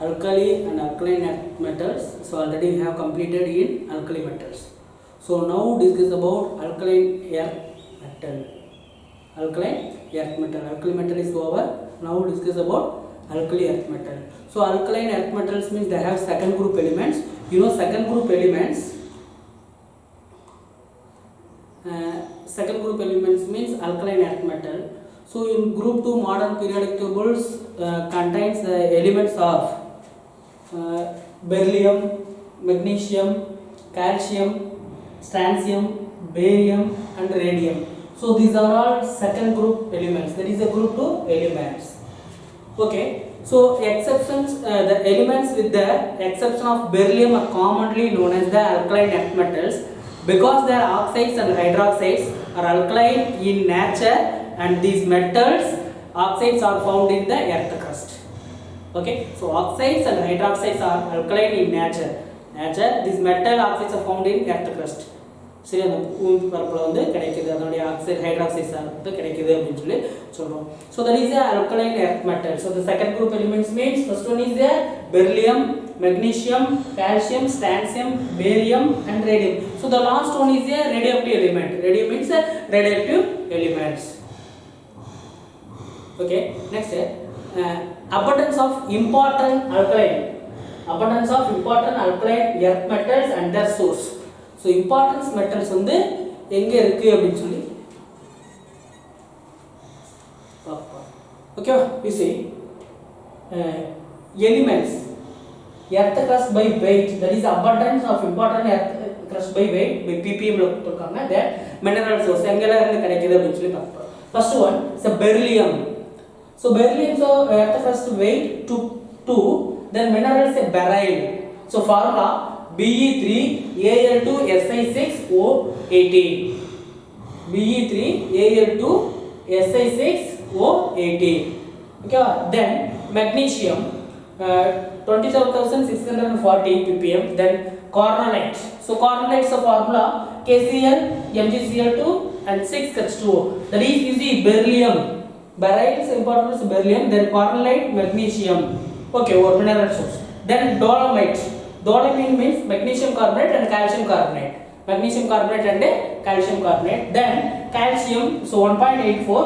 alkali and alkaline earth metals. So already we have completed in alkali metals. So now discuss about alkaline earth metal. Alkaline earth metal. Alkali metal is over. Now discuss about alkali earth metal. So alkaline earth metals means they have second group elements. You know second group elements. Second group elements means alkaline earth metal. So in group 2 modern periodic tables contains the elements of beryllium, magnesium, calcium, strontium, barium and radium. So these are all second group elements. That is a group 2 elements. Okay. So exceptions, the elements with the exception of beryllium are commonly known as the alkaline earth metals because their oxides and hydroxides are alkaline in nature, and these metals oxides are found in the earth crust. Okay, so oxides and hydroxides are alkaline in nature. These metal oxides are found in earth crust. சரி, அந்த பூமி பரப்பில் வந்து கிடைக்குது, அதனுடைய oxide hydroxides வந்து கிடைக்குது அப்படின்னு சொல்லி சொல்கிறோம். So that is alkaline earth metal. So the second group elements means first one is beryllium, magnesium, calcium, strontium, barium and radium. So the last one is a radioactive element. Radium means radioactive elements. Okay, next abundance of important alkaline earth metals and their source. So importance metals வந்து எங்க இருக்கு அப்படினு சொல்லி பாப்போம். Okay, you see elements earth crust by weight, that is abundance of important earth crust by weight by ppm ல கொடுத்திருக்காங்க. that mineral source எங்கல இருந்து கிடைக்குது அப்படினு சொல்லி பாப்போம். First one is beryllium. So beryllium so earth crust weight 2, then minerals beryl. So formula Be3Al2Si6O18. Be3Al2Si6O18. Okay, then magnesium 27,640 ppm. Then cornellite. So cornellite is a formula KCl, MgCl2 and 6H2O. That is the beryllium. Beryl is important is beryllium. Then cornellite, magnesium. Okay, or mineral source. Then dolomite. Dolomite means magnesium carbonate and calcium carbonate. Magnesium carbonate and calcium carbonate. Then calcium, so 1.84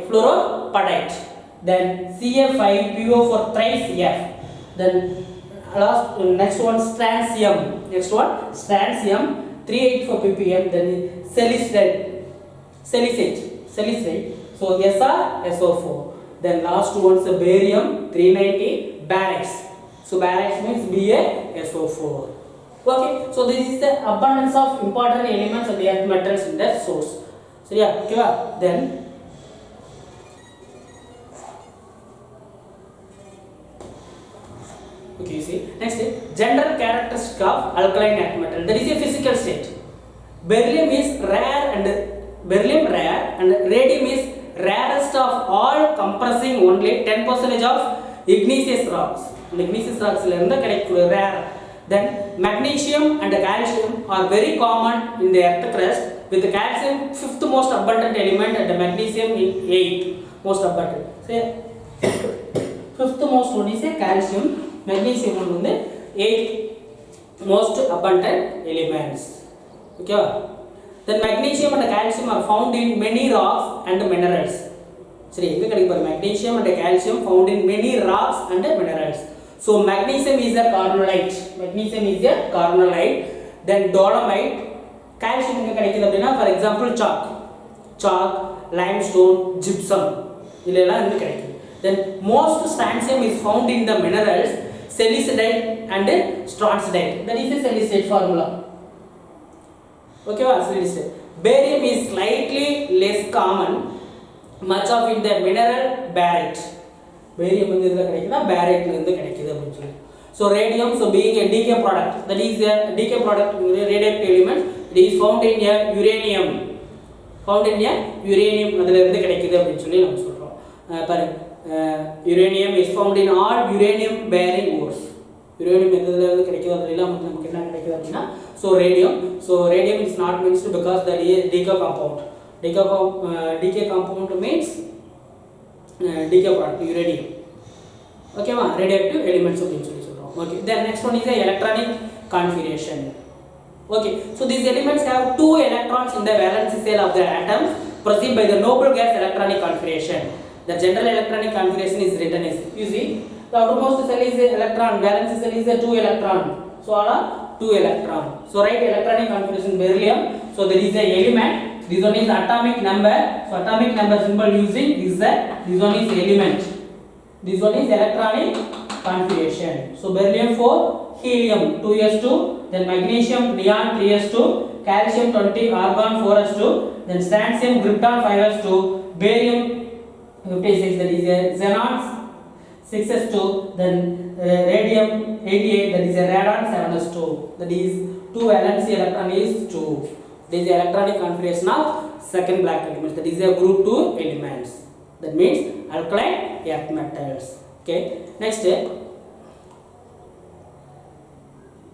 fluoropadite. Then CF5PO4 thrice F. Then next one strontium. 384 ppm. Then salicylate. So SR-SO4. Then last one is barium 390 baryx. So baryx means BaSO4. Okay, so this is the abundance of important elements of the earth metals in their source. So yeah, okay, then okay, you see next general characteristic of alkaline earth metal. That is a physical state. Beryllium is rare and radium is rarest of all, compressing only 10% of igneous rocks. Igneous rocks are rare. Then magnesium and calcium are very common in the earth crust, with the calcium 5th most abundant element and the magnesium in 8th most abundant. So 5th most one is calcium, magnesium one is 8th most abundant elements. Okay. Then magnesium and calcium are found in many rocks and minerals. சரி, எங்க கிடைக்கும் பாரு, magnesium and calcium found in many rocks and minerals. So magnesium is a carnallite. Then dolomite. Calcium எங்க கிடைக்குது அப்படினா, for example chalk, limestone, gypsum இதெல்லாம் இங்க கிடைக்குது. Then most strontium is found in the minerals salicylate and strontium. That is the salicylate formula. Okay, salicylate. Barium is slightly less common, much of in the mineral barite. Barium வந்து இதல கிடைக்குதா, barite ல இருந்து கிடைக்குது அப்படினு சொல்லி. So radium, so being a decay product, that is a decay product, radioactive element, it is found in a uranium. அதுல இருந்து கிடைக்குது அப்படினு சொல்லி நம்ம சொல்றோம். பாருங்க, uranium is found in all uranium bearing ores. uranium எதுல இருந்து கிடைக்குதோ அதுல எல்லாம் நமக்கு என்ன கிடைக்குது அப்படினா, so radium is not mentioned because that is decay compound. Decay compound means decay product uranium. Okay ma, radioactive elements அப்படின்னு சொல்லி சொல்றோம். Okay, then next one is the electronic configuration. Okay, so these elements have 2 electrons in the valence shell of the atom proceed by the noble gas electronic configuration. The general electronic configuration is written as, you see, the outermost cell is a electron, valence shell is a 2 electron, so all are 2 electron. So write electronic configuration beryllium. So there is a element, this one is atomic number, so atomic number symbol using is that this one is element, this one is electronic configuration. So beryllium 4, helium 2s2, then magnesium neon 3s2, calcium 20, argon 4s2, then strontium krypton 5s2, barium 56, that is a xenon 6s2, then radium 88, that is a radon 7s2, that is 2 valence electron is 2. This is the electronic configuration of second black element, that is a group 2 elements, that means alkaline earth metals. Okay, next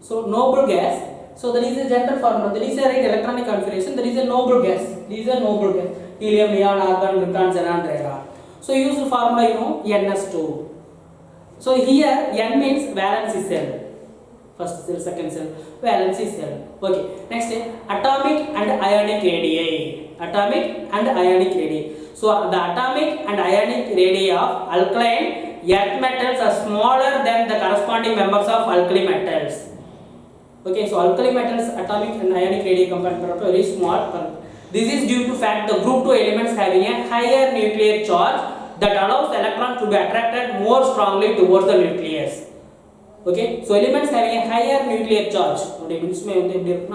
so noble gas, so there is a general formula, there is a right electronic configuration, there is a noble gas, this is a noble gas, helium, neon, argon, krypton, xenon, radon. So use the formula, you know, NS2. So here N means valence cell, first cell, second cell, valence cell. Okay, next atomic and ionic radii, atomic and ionic radii. So the atomic and ionic radii of alkaline earth metals are smaller than the corresponding members of alkali metals. Okay, so alkali metals atomic and ionic radii compared to very small. This is due to fact the group 2 elements having a higher nuclear charge that allows electrons to be attracted more strongly towards the nucleus. Okay, so elements having a higher nuclear charge, means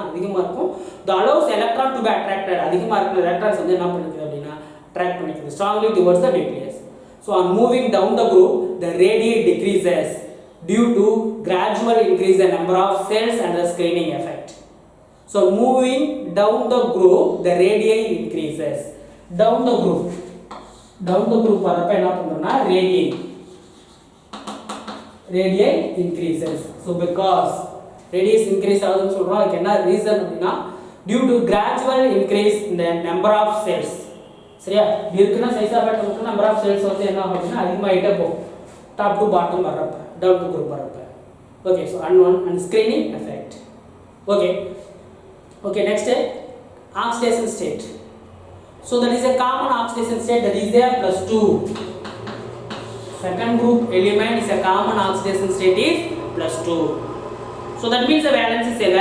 அதிகமா இருக்கும், that allows electron to be attracted, அதிகமா இருக்கிற electrons வந்து என்ன பண்ணுது அப்படினா attract பண்ணிக்குது strongly towards the nucleus. So on moving down the group, the radii decreases due to gradual increase the number of cells and the screening effect. So moving down the group, the radii increases. Down the group வரப்ப என்ன பண்றோம்னா radii increases. So because radius increase ஆகுதுன்னு சொல்றோம், அதுக்கு என்ன reason அப்படினா due to gradual increase in the number of cells. சரியா, இருக்குனா சைஸ் ஆஃப் ஆட்டம்க்கு நம்பர் ஆஃப் செல்ஸ் வந்து என்ன ஆகும் அப்படினா அதிகமாயிட்டே போகும் டாப் டு பாட்டம் வரப்ப, டவுன் டு குரூப் வரப்ப. Okay, so and screening effect. Okay, next oxidation state. So that is a common oxidation state, that is a +2. Second group element is a common oxidation state is +2. So that means the valence cell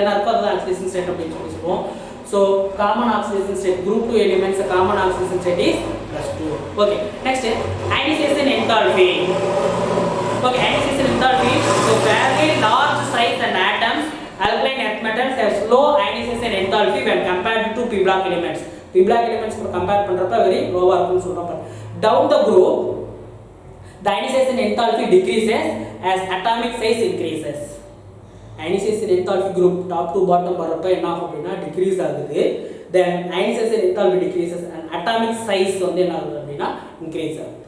என்ன இருக்கோ அது oxidation state அப்படினு சொல்லுவோம். So common oxidation state, group 2 elements, a common oxidation state is +2. Okay, next ionization enthalpy. Okay, ionization enthalpy, so fairly large size and atoms, alkaline earth metals have low ionization enthalpy when compared to p block elements. p block elements கூட compare பண்றப்ப very low ஆ இருக்கும்னு சொல்றோம். Down the group, the ionization enthalpy decreases as atomic size increases. Ionization enthalpy group top to bottom வரப்ப என்ன ஆகும் அப்படினா decrease ஆகுது. Then ionization enthalpy decreases and atomic size வந்து என்ன ஆகுது அப்படினா increase ஆகுது.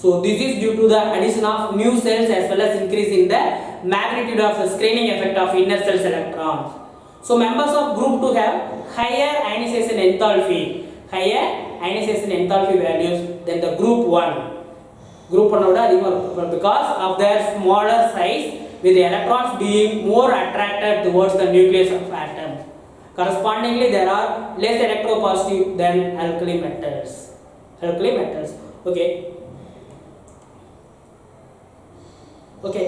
So this is due to the addition of new cells as well as increase in the magnitude of the screening effect of inner cells electrons. So members of group 2 have higher ionization enthalpy values than the group 1. Group 1 oda adhigama irukum because of their smaller size, with the electrons being more attracted towards the nucleus of atom. Correspondingly, there are less electropositive than alkali metals. Okay,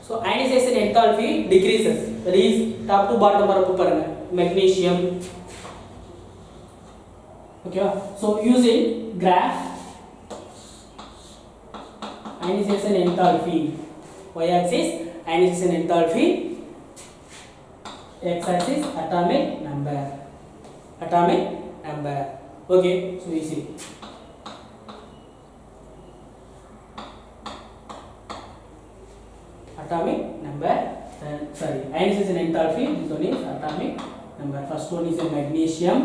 so ionization enthalpy decreases, that is top to bottom வரப்ப பாருங்க magnesium. Okay, so using graph ionization enthalpy, y axis ionization enthalpy, x axis atomic number. Okay, so we see atomic number, ionization enthalpy, this one is atomic number. First one is a magnesium.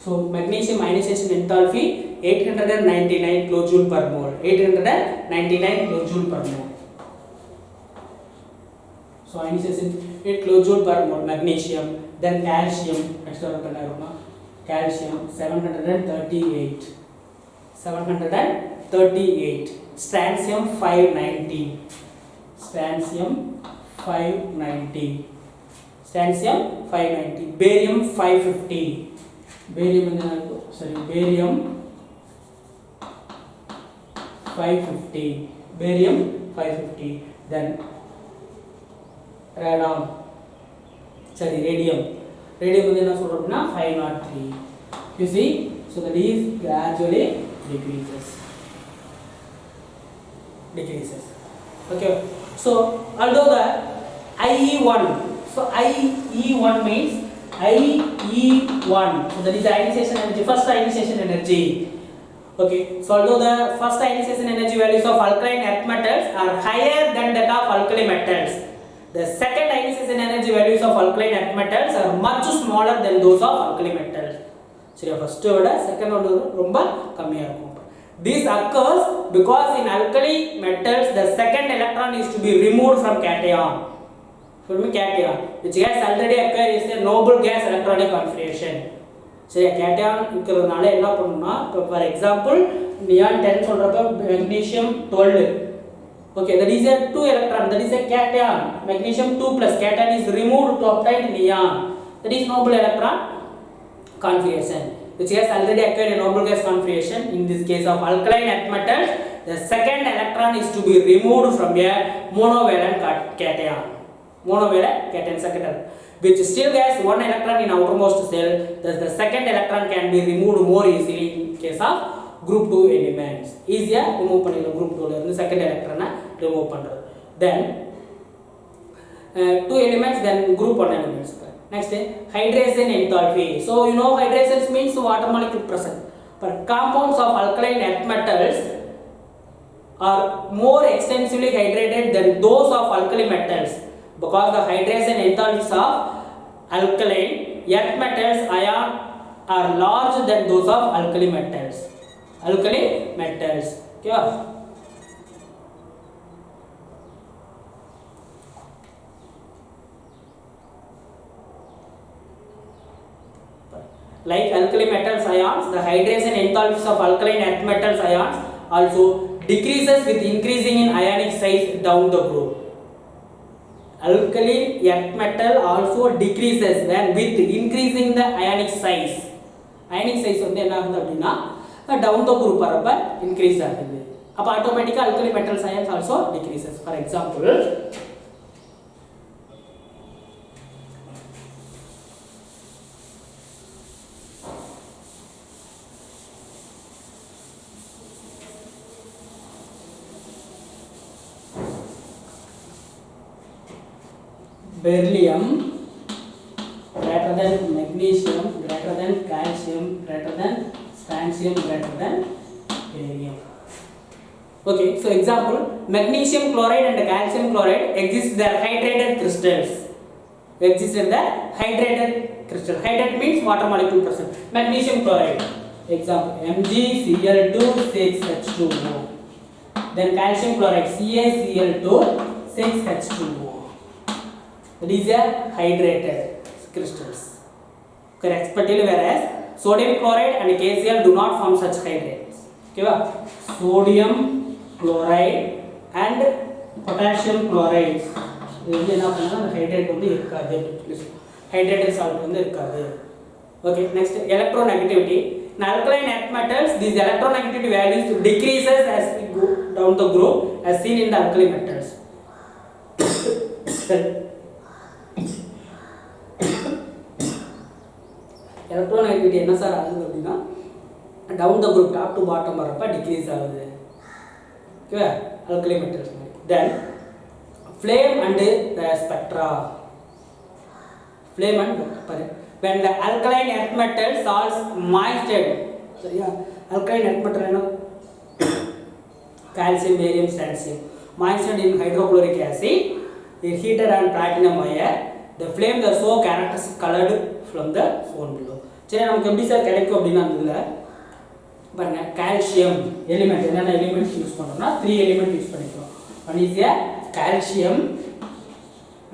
So magnesium ionization enthalpy 899 kilojoule per mole. 899 kilojoule per mole. So ionization 8 kilojoule per mole magnesium. Then calcium, next one calcium 738. strontium 590, strontium 590, strontium 590, barium 550, barium barium 550, barium 550. Then radon, radium, radium is 503. You see, so that is gradually decreases. Okay, so although the IE1, so IE1 means IE1, so that is the ionization energy, first ionization energy. Okay, so although the first ionization energy values of alkaline earth metals are higher than that of alkali metals, the second ionization energy values of alkaline earth metals are much smaller than those of alkali metals. So first order, second order romba kammiya irukum. This occurs because in alkali metals the second electron is to be removed from cation. From cation, which has already occurred is a noble gas electronic configuration. So cation இருக்கிறதுனால என்ன பண்ணும்னா, for example neon 10 சொல்றப்ப magnesium 12. Okay, that is a 2 electron, that is a cation. Magnesium 2 plus cation is removed to obtain neon. That is noble electron configuration, which has already occurred in noble gas configuration. In this case of alkaline earth metals, the second electron is to be removed from a monovalent cation. Monovalent cation second, which still has one electron in outermost cell. Thus the second electron can be removed more easily in case of group 2 elements. Easier remove பண்ணிடலாம் group 2 ல இருந்து second electron remove பண்றது. Then two elements, then group 1 elements. Next, hydration enthalpy. So you know hydration means water molecule present. But compounds of alkaline earth metals are more extensively hydrated than those of alkali metals, because the hydration enthalpies of alkaline earth metals ion are larger than those of alkali metals. Alkali metals. Okay. Like alkali metals ions, the hydration enthalpies of alkaline earth metals ions also decreases with increasing in ionic size down the group. Alkaline earth metal also decreases when with increasing the ionic size. Ionic size வந்து என்ன ஆகுது அப்படின்னா down the group வரப்ப increase ஆகுது. அப்ப automatically alkali metals ions also decreases. For example, beryllium greater than magnesium greater than calcium greater than strontium greater than barium. Okay, so example, magnesium chloride and calcium chloride exist in their hydrated crystals. Exist in the hydrated crystal. Hydrated means water molecule present. Magnesium chloride, example MgCl2 6H2O. Then calcium chloride CaCl2 6H2O. That is a hydrated crystals. Correct. Particularly whereas sodium chloride and KCl do not form such hydrates. Okay, sodium chloride and potassium chloride. இது என்ன பண்ணா அந்த hydrate வந்து இருக்காது. Hydrated salt வந்து இருக்காது. Okay, next electronegativity. In alkaline earth metals, these electronegativity values decreases as we go down the group, as seen in the alkali metals. Electronegativity என்ன sir ஆகுது அப்படின்னா down the group top to bottom வரப்ப decrease ஆகுது. Okay, alkali metals. Then flame and the spectra. Flame and when the alkaline earth metal salts moistured, so yeah, alkaline earth metal you know calcium, barium, strontium moistured in hydrochloric acid is heated on platinum wire. The flame the so characteristic colored from the zone below. சரி நமக்கு எப்படி sir கிடைக்கும் அப்படின்னா அதுல பாருங்க calcium element என்னென்ன elements use பண்றோம்னா 3 element use பண்ணிக்கிறோம். One is a calcium,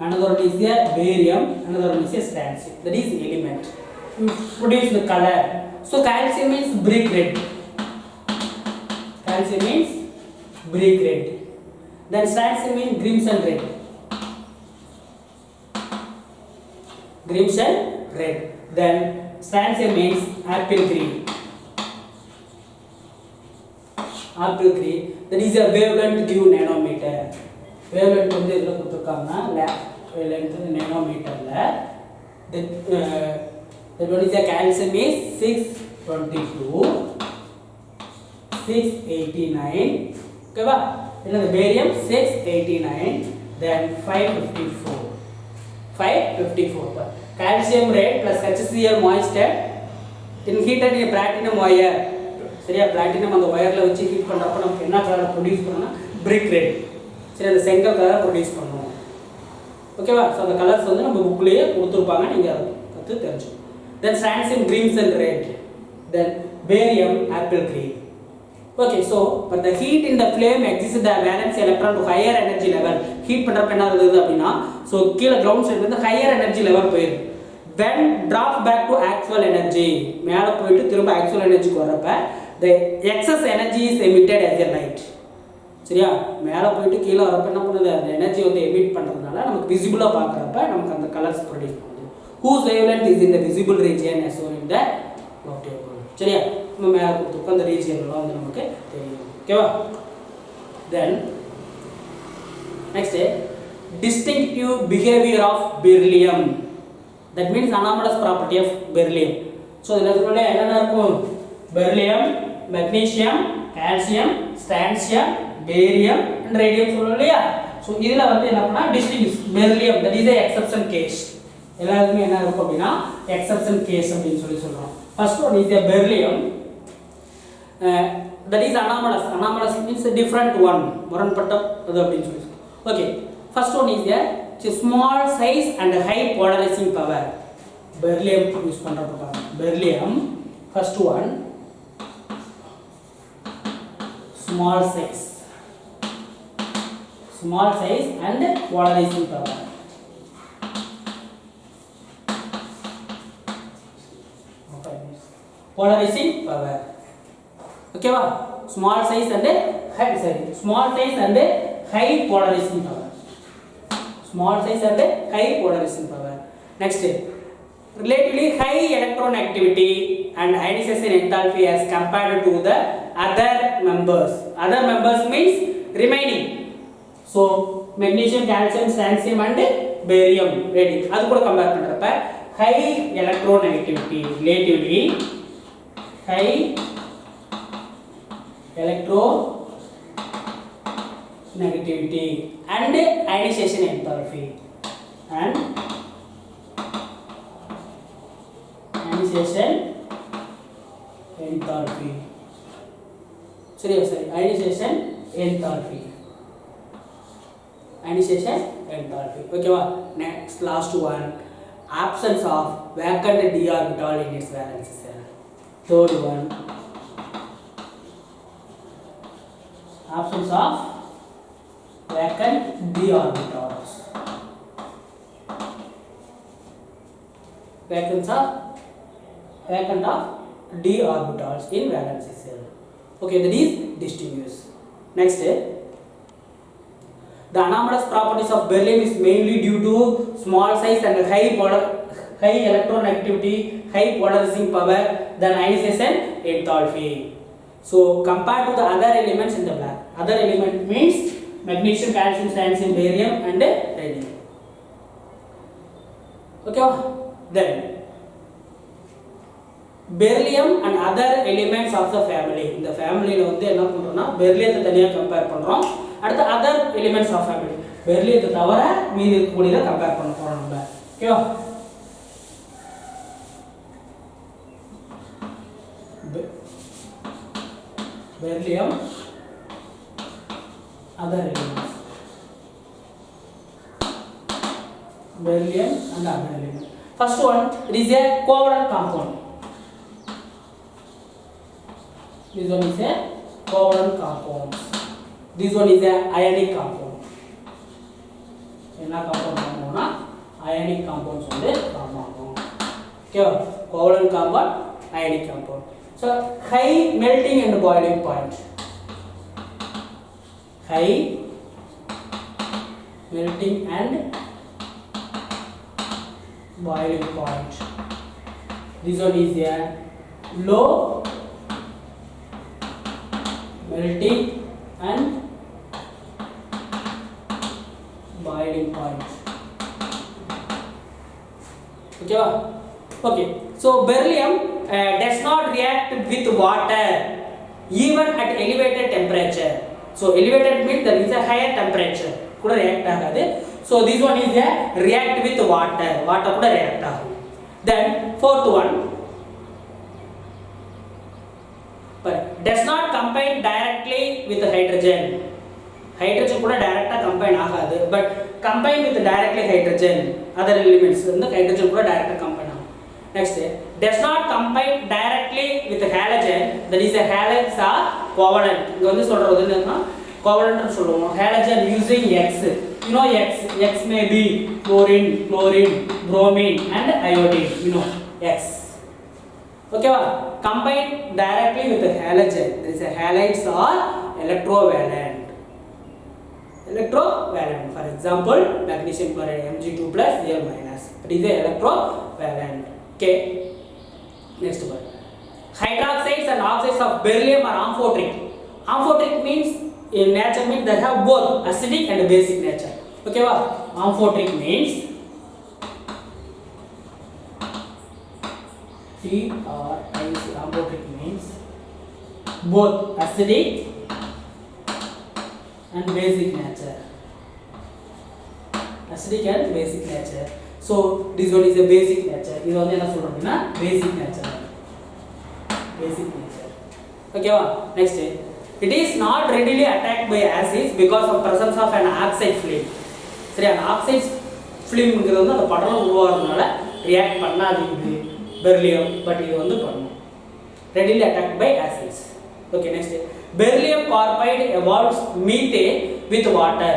another one is a barium, another one is a strontium. That is element. You produce the color. So calcium means brick red. Calcium means brick red. Then strontium means crimson red. Crimson red. Then strontium means apple green. Apple green. That is a wavelength given nanometer. Wavelength வந்து இதுல கொடுத்திருக்காங்க wavelength nanometerல. That one is a calcium is 622, 689. Okay ba? Then the barium 689. Then 554. 554. Calcium red plus HCl moisture in heated a platinum wire. சரியா platinum அந்த வயர்ல வச்சு heat பண்றப்ப நமக்கு என்ன colour produce பண்ணா brick red. சரி அந்த செங்கல் கலர் ப்ரொடியூஸ் பண்ணுவோம். ஓகேவா? சோ அந்த கலர்ஸ் வந்து நம்ம புக்லயே கொடுத்திருப்பாங்க நீங்க அதை பார்த்து தெரிஞ்சுக்கணும். Then strontium crimson red. Then barium apple green. Okay, so but the heat in the flame exists the valence electron to higher energy level. Heat பண்றப்ப என்ன ஆகுது அப்படினா so கீழ கிரவுண்ட் சைடு வந்து higher energy level போயிடும். When drop back to actual energy மேல போயிட்டு திரும்ப actual energy க்கு வரப்ப the excess energy is emitted as a light. சரியா மேல போயிட்டு கீழ வரப்ப என்ன பண்ணுது அந்த எனர்ஜி வந்து எமிட் பண்றதுனால நமக்கு விசிபிளா பார்க்கறப்ப நமக்கு அந்த கலர்ஸ் ப்ரொடியூஸ் பண்ணுது. Whose wavelength is in the visible region as shown in the log table. சரியா நம்ம மேல கொடுத்திருக்க அந்த ரீஜியன்ல வந்து நமக்கு தெரியும். ஓகேவா? Then next distinctive behavior of beryllium. That means anomalous property of beryllium. So இதல சொல்றேன் என்னென்ன இருக்கும் beryllium, magnesium, calcium, strontium, barium and radium சொல்றோம் இல்லையா? So இதல வந்து என்ன பண்ணா distinguish beryllium that is a exception case. எல்லாருமே என்ன இருக்கும் அப்படினா exception case அப்படினு சொல்றோம். First one is a beryllium that is anomalous. Anomalous means a different one. முரண்பட்டது அப்படினு சொல்றோம். Okay. First one is a small size and high polarizing power. Beryllium use பண்றப்ப பாருங்க. Beryllium first one small size and polarizing power. Polarizing power. Okay va? Small size and high polarizing power. Small size and high polarizing power. Next, relatively high electronegatividity and ionization enthalpy as compared to the other members. Other members means remaining. So magnesium, calcium, strontium and barium, radium. அது கூட compare பண்றப்ப high electronegativity, relatively high electronegativity and ionization enthalpy and ionization enthalpy. Sorry, ionization enthalpy. Ionization enthalpy. Okay, next last one. Absence of vacant d orbital in its valence cell. Third one. Absence of vacant d orbitals. Vacant of d orbitals in valence cell. Okay, that is distinguished. Next, the anomalous properties of beryllium is mainly due to small size and high electronegativity, high polarizing power, than ionization enthalpy. So compared to the other elements in the black, other element means magnesium, calcium, strontium, barium and radium. Okay, then beryllium and other elements of the family. In the family la வந்து என்ன பண்றோம்னா beryllium தனியா compare பண்றோம். அடுத்து other elements of family. beryllium தவிர மீதி இருக்கக்கூடியத compare பண்ண போறோம் நம்ம. ஓகேவா? beryllium other elements. Beryllium and other elements. First one, it is a covalent compound. This one is a covalent compound. This one is a ionic compound. Enna compound pannuvom ionic compounds வந்து form ஆகும். Okay, covalent compound, ionic compound. So high melting and boiling point. high melting and boiling point. This one is a low melting and boiling point. Okay, so beryllium does not react with water even at elevated temperature. So elevated means there is a higher temperature kuda react agadu. So this one is a react with water kuda react agum. Then fourth one, but does not combine directly with hydrogen. Hydrogen kuda direct combine agadu, but combine with directly hydrogen, other elements and hydrogen kuda direct combine agum. Next, does not combine directly with halogen, that is a halogens are covalent. இங்க வந்து சொல்றது என்னன்னா covalent னு சொல்லுவோம். Halogen using X, you know X may be chlorine, bromine and iodine, you know X. Okay va, combine directly with the halogen, there is a halides are electrovalent. For example, magnesium chloride Mg2 plus Cl minus, it is a electrovalent. Okay, next one, hydroxides and oxides of beryllium are amphoteric. Amphoteric means in nature means they have both acidic and basic nature. Okay va, amphoteric means amphoteric means both acidic and basic nature. Acidic and basic nature. So this one is a basic nature. This one enna solradina basic nature. Okay va, next, it is not readily attacked by acids because of presence of an oxide film. சரி, அந்த oxide ஃபிலிம்ங்கிறது வந்து அந்த படலம் உருவாகிறதுனால react பண்ணாது இது beryllium, but இது வந்து பண்ணும். readily attacked by acids. Okay, next, beryllium carbide evolves methane with water.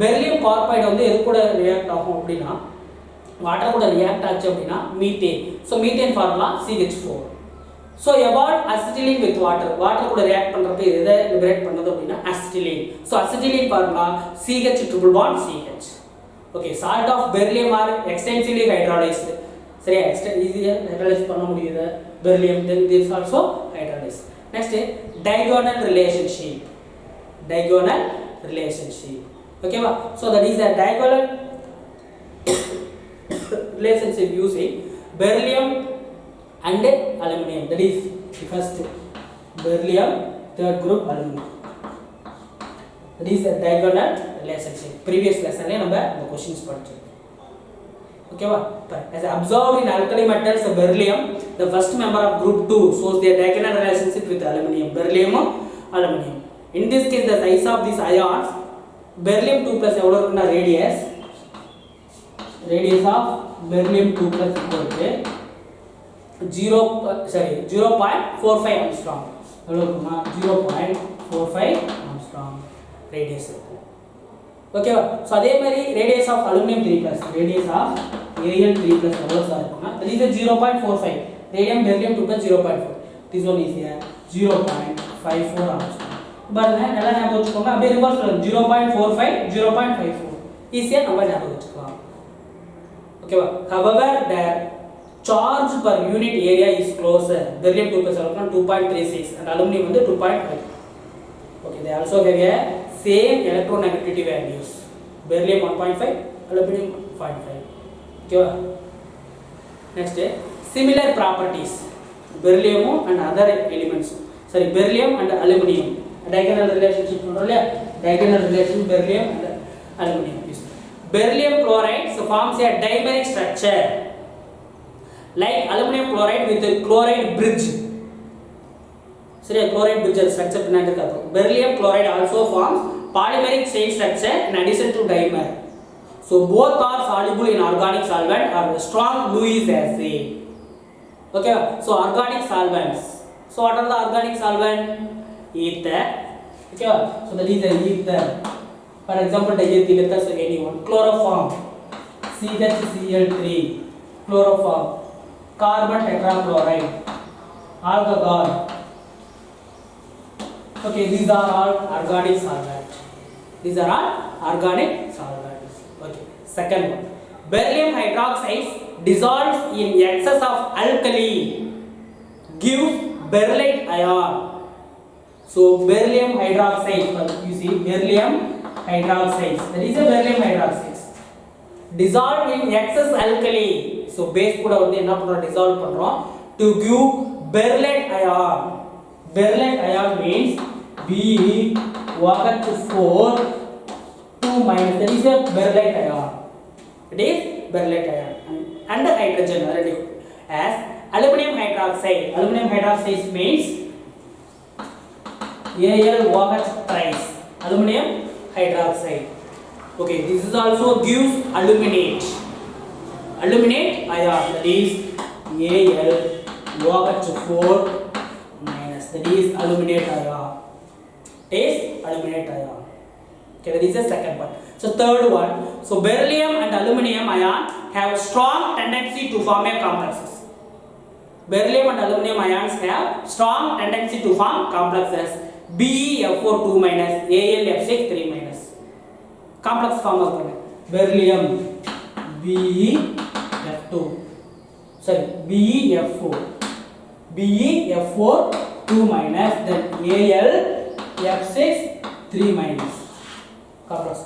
beryllium carbide வந்து எது கூட ரியாக்ட் ஆகும் அப்படின்னா வாட்டர் கூட ரியாக்ட் ஆச்சு அப்படின்னா methane. So methane formula CH4. So evolved acetylene with water. Water கூட ரியாக்ட் பண்ணுறப்ப எதை லிபரேட் பண்ணுறது அப்படின்னா acetylene. So acetylene formula CH triple bond CH. Okay, salt of beryllium are extensively hydrolyzed. சரியா, ஈஸியாக ஹைட்ராலைஸ் பண்ண முடியுது beryllium, then this also hydrolyzed. Next, diagonal relationship. Okay va, so that is a diagonal relationship using beryllium and aluminum. That is the first beryllium, third group aluminum. That is a diagonal relationship. Previous lesson le நம்ம இந்த questions படிச்சோம். Okay va, as observed in alkali metals, beryllium, the first member of group 2, shows their diagonal relationship with aluminum. Beryllium, aluminum. In this case, the size of these ions, beryllium 2 plus எவ்வளவு இருக்குன்னா radius of beryllium 2 plus equal to 0.45 angstrom. எவ்வளவு இருக்குன்னா 0.45 angstrom radius இருக்கு. ஓகேவா, so அதே மாதிரி radius of aluminum 3 plus, radius of Al 3 plus எவ்வளவு sir இருக்குன்னா that is a 0.45. radium beryllium 2 plus 0.4. this one is a 0.54 angstrom. பாருங்க, நல்லா ஞாபகம் வச்சுக்கோங்க. அப்படியே ரிவர்ஸ் 0.45 0.54 ஈஸியா நம்ம ஞாபகம் வச்சுக்கலாம். ஓகேவா, however the charge per unit area is closer. beryllium 2 plus 2.36 and aluminum வந்து 2.5. okay, they also have a same electronegativity values. beryllium 1.5, aluminum 0.5. okay, next, similar properties beryllium and other elements. sorry, beryllium and aluminum diagonal relationship சொல்றோம்ல, diagonal relation beryllium and aluminum. beryllium chloride forms a dimeric structure like aluminum chloride with a chloride bridge. சரியா, chloride bridge structure பின்னாடி இருக்கு. beryllium chloride also forms polymeric chain structure in addition to dimer. so both are soluble in organic solvent or strong Lewis acid. okay, so organic solvents. so what are the organic solvent? ether. okay, so that is the ether. for example, diethyl ether, so anyone. chloroform CHCl3, chloroform. carbon tetrachloride, alcohol, Okay, these are all organic solvents. These are all organic solvents. Okay, second one. Beryllium hydroxide dissolves in excess of alkali, gives berylate ion. So beryllium hydroxide, you see beryllium hydroxide, that is a beryllium hydroxide dissolved in excess alkali. So base கூட வந்து என்ன பண்றோம், dissolve பண்றோம் to give berylate ion. Berylate ion means BeOH4 2 minus, that is a berylate ion. It is berylate ion and hydrogen already as aluminum hydroxide. Aluminum hydroxide means AlOH thrice, aluminum hydroxide. Okay, this is also gives aluminate ion, that is AlOH4 minus, that is aluminate ion. Is aluminate ion. Okay, that is the second one. So third one. So beryllium and aluminum ion have strong tendency to form a complexes. Beryllium and aluminum ions have strong tendency to form complexes. BeF4 2 minus, AlF6 3 minus. Complex form of beryllium BeF2. Sorry, BeF4 2 minus, then AlF6 3 minus. Complex.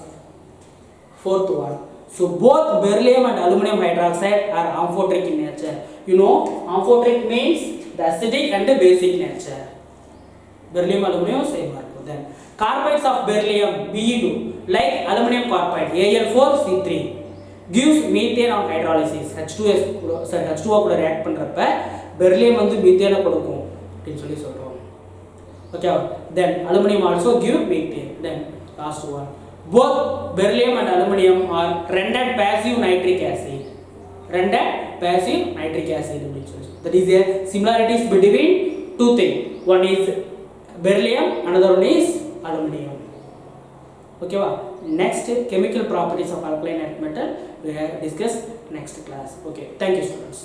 Fourth one. So both beryllium and aluminum hydroxide are amphoteric in nature. You know, amphoteric means the acidic and the basic nature. Beryllium aluminum same mark. Then carbides of beryllium Be2 like aluminum carbide Al4C3 gives methane on hydrolysis. H2O கூட react பண்றப்ப beryllium வந்து methane கொடுக்கும் அப்படினு சொல்லி சொல்றோம். Okay, then aluminum also give methane. Then last one. Both beryllium and aluminum are rendered passive nitric acid. That is a similarities between two things. One is beryllium, another one is aluminum. Okay, next chemical properties of alkaline earth metal we have discussed next class. Okay, thank you students.